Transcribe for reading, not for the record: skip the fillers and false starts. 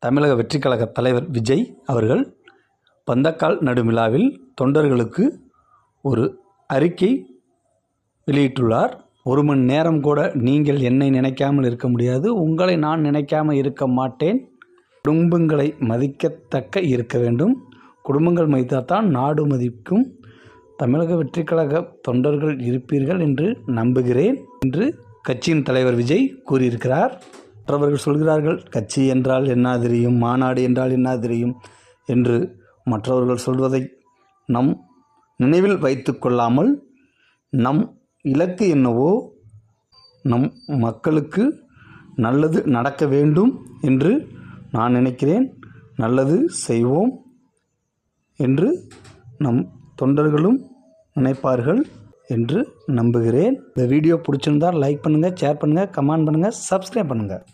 தமிழக வெற்றிக் கழக தலைவர் விஜய் அவர்கள் பந்தக்கால் நடும் விழாவில் தொண்டர்களுக்கு ஒரு அறிக்கை வெளியிட்டுள்ளார். 1 மணி நேரம் கூட நீங்கள் என்னை நினைக்காமல் இருக்க முடியாது, உங்களை நான் நினைக்காமல் இருக்க மாட்டேன். குடும்பங்களை மதிக்கத்தக்க இருக்க வேண்டும், குடும்பங்கள் மதித்தால்தான் நாடு மதிக்கும். தமிழக வெற்றிக் கழக தொண்டர்கள் இருப்பீர்கள் என்று நம்புகிறேன் என்று கட்சியின் தலைவர் விஜய் கூறியிருக்கிறார். மற்றவர்கள் சொல்கிறார்கள், கட்சி என்றால் என்ன தெரியும், மாநாடு என்றால் என்ன தெரியும் என்று மற்றவர்கள் சொல்வதை நம் நினைவில் வைத்து கொள்ளாமல் நம் இலக்கு என்னவோ, நம் மக்களுக்கு நல்லது நடக்க வேண்டும் என்று நான் நினைக்கிறேன். நல்லது செய்வோம் என்று நம் தொண்டர்களும் நினைப்பார்கள் என்று நம்புகிறேன். இந்த வீடியோ பிடிச்சிருந்தால் லைக் பண்ணுங்கள், ஷேர் பண்ணுங்கள், கமெண்ட் பண்ணுங்கள், சப்ஸ்கிரைப் பண்ணுங்கள்.